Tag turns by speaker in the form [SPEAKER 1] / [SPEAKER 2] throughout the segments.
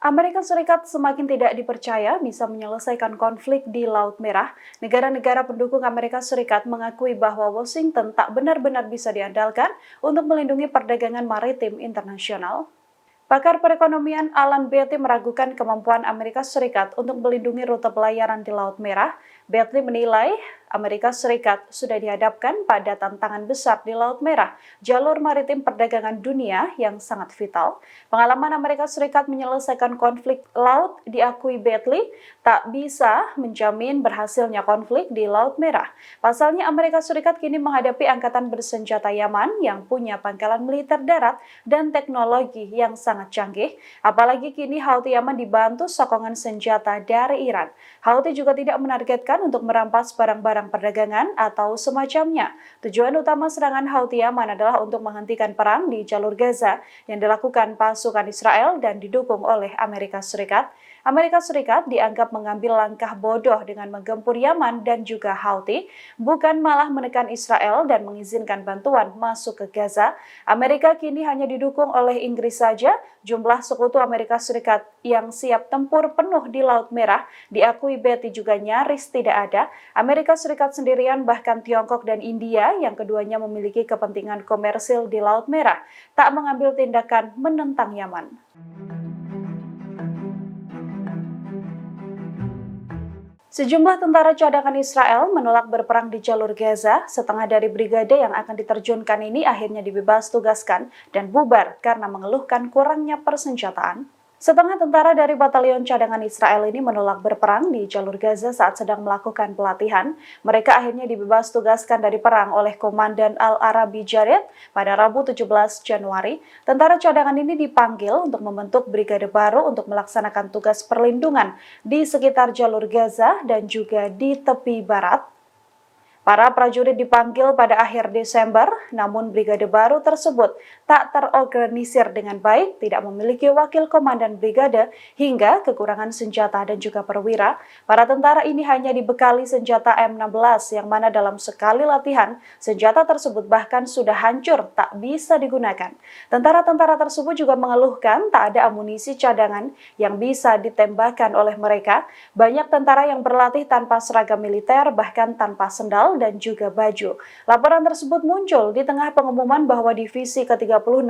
[SPEAKER 1] Amerika Serikat semakin tidak dipercaya bisa menyelesaikan konflik di Laut Merah. Negara-negara pendukung Amerika Serikat mengakui bahwa Washington tak benar-benar bisa diandalkan untuk melindungi perdagangan maritim internasional. Pakar perekonomian Alan Beatty meragukan kemampuan Amerika Serikat untuk melindungi rute pelayaran di Laut Merah. Beatty menilai Amerika Serikat sudah dihadapkan pada tantangan besar di Laut Merah, jalur maritim perdagangan dunia yang sangat vital. Pengalaman Amerika Serikat menyelesaikan konflik laut diakui Beatty tak bisa menjamin berhasilnya konflik di Laut Merah. Pasalnya Amerika Serikat kini menghadapi angkatan bersenjata Yaman yang punya pangkalan militer darat dan teknologi yang sangat canggih. Apalagi kini Houthi Yaman dibantu sokongan senjata dari Iran. Houthi juga tidak menargetkan untuk merampas barang-barang perdagangan atau semacamnya. Tujuan utama serangan Houthi Yaman adalah untuk menghentikan perang di jalur Gaza yang dilakukan pasukan Israel dan didukung oleh Amerika Serikat. Amerika Serikat dianggap mengambil langkah bodoh dengan menggempur Yaman dan juga Houthi, bukan malah menekan Israel dan mengizinkan bantuan masuk ke Gaza. Amerika kini hanya didukung oleh Inggris saja. Jumlah sekutu Amerika Serikat yang siap tempur penuh di Laut Merah diakui Beatty juga nyaris tidak ada. Amerika Serikat sendirian, bahkan Tiongkok dan India yang keduanya memiliki kepentingan komersil di Laut Merah, tak mengambil tindakan menentang Yaman. Sejumlah tentara cadangan Israel menolak berperang di jalur Gaza. Setengah dari brigade yang akan diterjunkan ini akhirnya dibebas tugaskan dan bubar karena mengeluhkan kurangnya persenjataan. Setengah tentara dari batalion cadangan Israel ini menolak berperang di jalur Gaza saat sedang melakukan pelatihan. Mereka akhirnya dibebas tugaskan dari perang oleh Komandan Al-Arabi Jared pada Rabu 17 Januari. Tentara cadangan ini dipanggil untuk membentuk brigade baru untuk melaksanakan tugas perlindungan di sekitar jalur Gaza dan juga di tepi barat. Para prajurit dipanggil pada akhir Desember, namun brigade baru tersebut tak terorganisir dengan baik, tidak memiliki wakil komandan brigade, hingga kekurangan senjata dan juga perwira. Para tentara ini hanya dibekali senjata M16, yang mana dalam sekali latihan, senjata tersebut bahkan sudah hancur, tak bisa digunakan. Tentara-tentara tersebut juga mengeluhkan tak ada amunisi cadangan yang bisa ditembakkan oleh mereka. Banyak tentara yang berlatih tanpa seragam militer, bahkan tanpa sendal dan juga baju. Laporan tersebut muncul di tengah pengumuman bahwa Divisi ke-36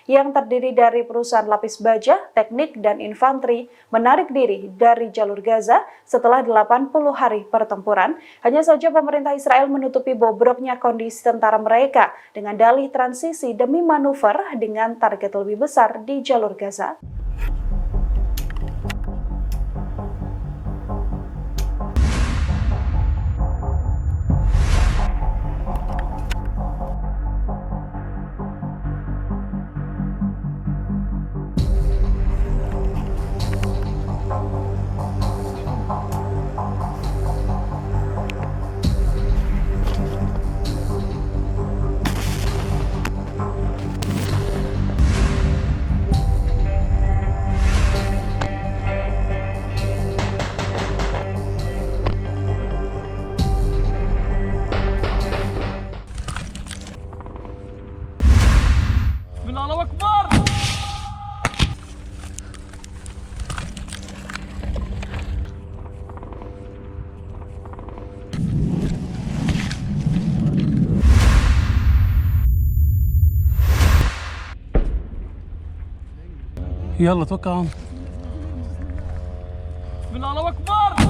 [SPEAKER 1] yang terdiri dari perusahaan lapis baja, teknik, dan infanteri menarik diri dari jalur Gaza setelah 80 hari pertempuran. Hanya saja pemerintah Israel menutupi bobroknya kondisi tentara mereka dengan dalih transisi demi manuver dengan target lebih besar di jalur Gaza.
[SPEAKER 2] Allahu Akbar. يلا توكل. بسم الله الله اكبر.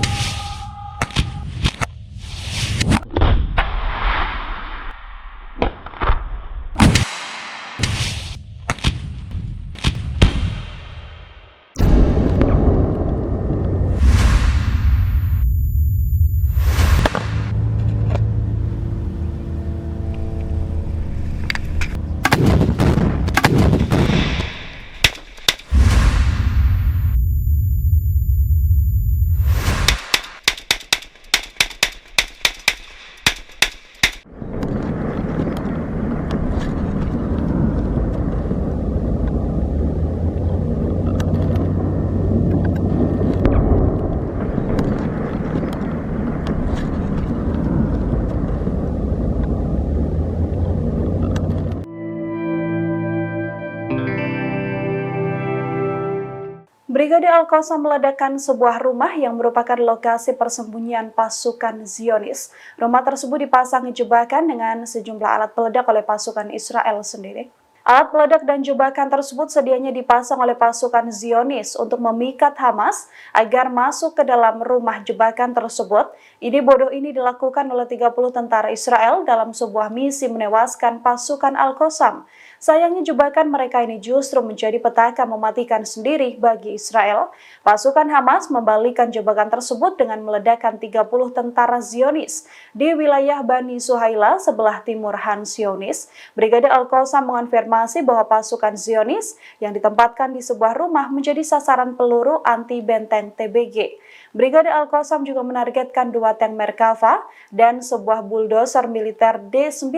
[SPEAKER 1] Brigade Al-Qassam meledakkan sebuah rumah yang merupakan lokasi persembunyian pasukan Zionis. Rumah tersebut dipasang jebakan dengan sejumlah alat peledak oleh pasukan Israel sendiri. Alat peledak dan jebakan tersebut sedianya dipasang oleh pasukan Zionis untuk memikat Hamas agar masuk ke dalam rumah jebakan tersebut. Ide bodoh ini dilakukan oleh 30 tentara Israel dalam sebuah misi menewaskan pasukan Al-Qassam. Sayangnya jebakan mereka ini justru menjadi petaka mematikan sendiri bagi Israel. Pasukan Hamas membalikkan jebakan tersebut dengan meledakkan 30 tentara Zionis di wilayah Bani Suhaila sebelah timur Han Zionis. Brigade Al-Qassam mengonfirmasi bahwa pasukan Zionis yang ditempatkan di sebuah rumah menjadi sasaran peluru anti benteng TBG. Brigade Al-Qassam juga menargetkan 2 tank Merkava dan sebuah bulldozer militer D9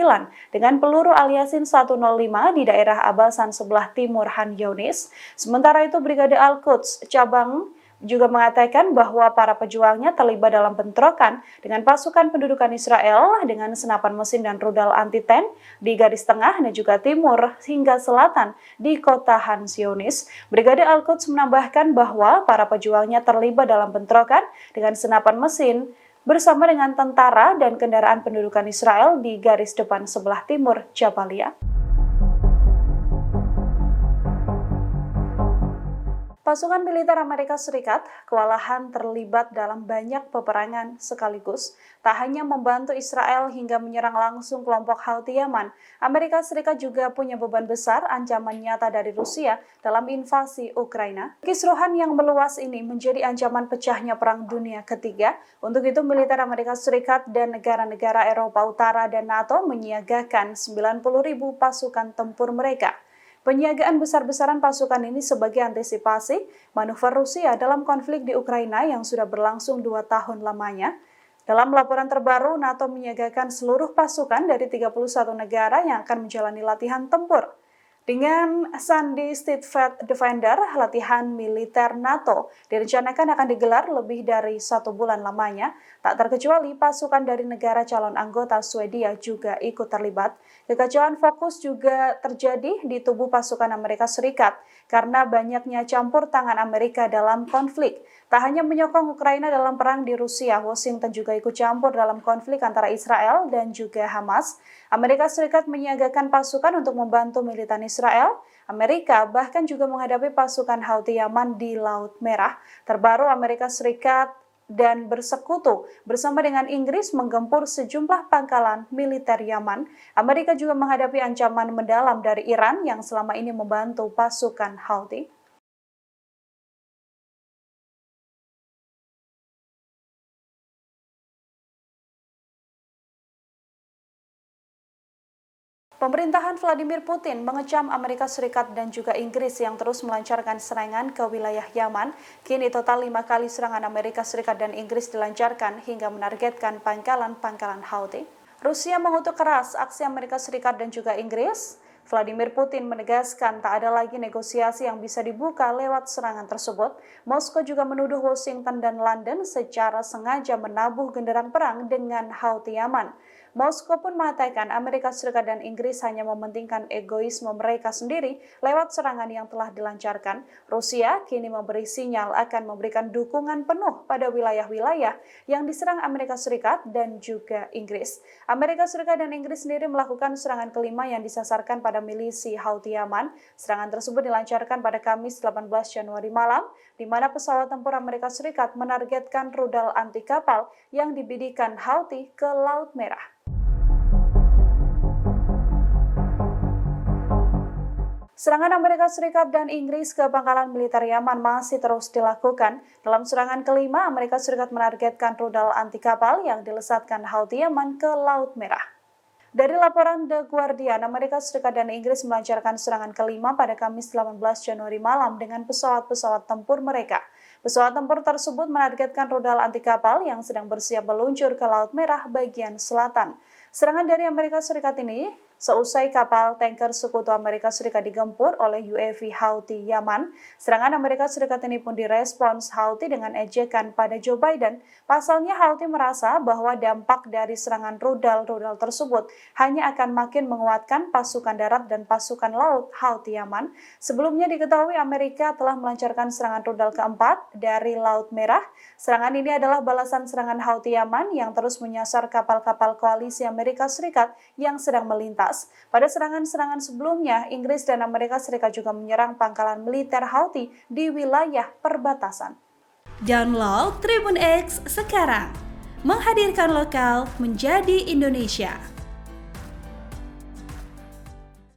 [SPEAKER 1] dengan peluru Al-Yasin 105 di daerah Abasan sebelah timur Han Younis. Sementara itu Brigade Al-Quds cabang juga mengatakan bahwa para pejuangnya terlibat dalam bentrokan dengan pasukan pendudukan Israel dengan senapan mesin dan rudal anti-tank di garis tengah dan juga timur hingga selatan di kota Han Younis. Brigade Al-Quds menambahkan bahwa para pejuangnya terlibat dalam bentrokan dengan senapan mesin bersama dengan tentara dan kendaraan pendudukan Israel di garis depan sebelah timur Jabalia. Pasukan militer Amerika Serikat kewalahan terlibat dalam banyak peperangan sekaligus. Tak hanya membantu Israel hingga menyerang langsung kelompok Houthi Yaman, Amerika Serikat juga punya beban besar ancaman nyata dari Rusia dalam invasi Ukraina. Kisruhan yang meluas ini menjadi ancaman pecahnya Perang Dunia Ketiga. Untuk itu, militer Amerika Serikat dan negara-negara Eropa Utara dan NATO menyiagakan 90.000 pasukan tempur mereka. Penyiagaan besar-besaran pasukan ini sebagai antisipasi manuver Rusia dalam konflik di Ukraina yang sudah berlangsung 2 tahun lamanya. Dalam laporan terbaru, NATO menyiagakan seluruh pasukan dari 31 negara yang akan menjalani latihan tempur. Dengan Sandy Steadfast Defender, latihan militer NATO direncanakan akan digelar lebih dari 1 bulan lamanya. Tak terkecuali pasukan dari negara calon anggota Swedia juga ikut terlibat. Kekacauan fokus juga terjadi di tubuh pasukan Amerika Serikat karena banyaknya campur tangan Amerika dalam konflik. Tak hanya menyokong Ukraina dalam perang di Rusia, Washington juga ikut campur dalam konflik antara Israel dan juga Hamas. Amerika Serikat menyiagakan pasukan untuk membantu militan Israel. Amerika bahkan juga menghadapi pasukan Houthi Yaman di Laut Merah. Terbaru Amerika Serikat dan bersekutu bersama dengan Inggris menggempur sejumlah pangkalan militer Yaman. Amerika juga menghadapi ancaman mendalam dari Iran yang selama ini membantu pasukan Houthi. Pemerintahan Vladimir Putin mengecam Amerika Serikat dan juga Inggris yang terus melancarkan serangan ke wilayah Yaman. Kini total 5 kali serangan Amerika Serikat dan Inggris dilancarkan hingga menargetkan pangkalan-pangkalan Houthi. Rusia mengutuk keras aksi Amerika Serikat dan juga Inggris. Vladimir Putin menegaskan tak ada lagi negosiasi yang bisa dibuka lewat serangan tersebut. Moskow juga menuduh Washington dan London secara sengaja menabuh genderang perang dengan Houthi Yaman. Moskow pun mengatakan Amerika Serikat dan Inggris hanya mementingkan egoisme mereka sendiri lewat serangan yang telah dilancarkan. Rusia kini memberi sinyal akan memberikan dukungan penuh pada wilayah-wilayah yang diserang Amerika Serikat dan juga Inggris. Amerika Serikat dan Inggris sendiri melakukan serangan kelima yang disasarkan pada milisi Houthi Yaman. Serangan tersebut dilancarkan pada Kamis 18 Januari malam, di mana pesawat tempur Amerika Serikat menargetkan rudal anti kapal yang dibidikan Houthi ke Laut Merah. Serangan Amerika Serikat dan Inggris ke pangkalan militer Yaman masih terus dilakukan. Dalam serangan kelima, Amerika Serikat menargetkan rudal anti kapal yang dilesatkan Houthi Yaman ke Laut Merah. Dari laporan The Guardian, Amerika Serikat dan Inggris melancarkan serangan kelima pada Kamis 18 Januari malam dengan pesawat-pesawat tempur mereka. Pesawat tempur tersebut menargetkan rudal anti kapal yang sedang bersiap meluncur ke Laut Merah bagian selatan. Serangan dari Amerika Serikat ini Seusai kapal tanker sekutu Amerika Serikat digempur oleh UAV Houthi Yaman, serangan Amerika Serikat ini pun direspons Houthi dengan ejekan pada Joe Biden. Pasalnya Houthi merasa bahwa dampak dari serangan rudal-rudal tersebut hanya akan makin menguatkan pasukan darat dan pasukan laut Houthi Yaman. Sebelumnya diketahui Amerika telah melancarkan serangan rudal keempat dari Laut Merah. Serangan ini adalah balasan serangan Houthi Yaman yang terus menyasar kapal-kapal koalisi Amerika Serikat yang sedang melintas. Pada serangan-serangan sebelumnya, Inggris dan Amerika Serikat juga menyerang pangkalan militer Houthi di wilayah perbatasan.
[SPEAKER 3] Download Tribun X sekarang, menghadirkan lokal menjadi Indonesia.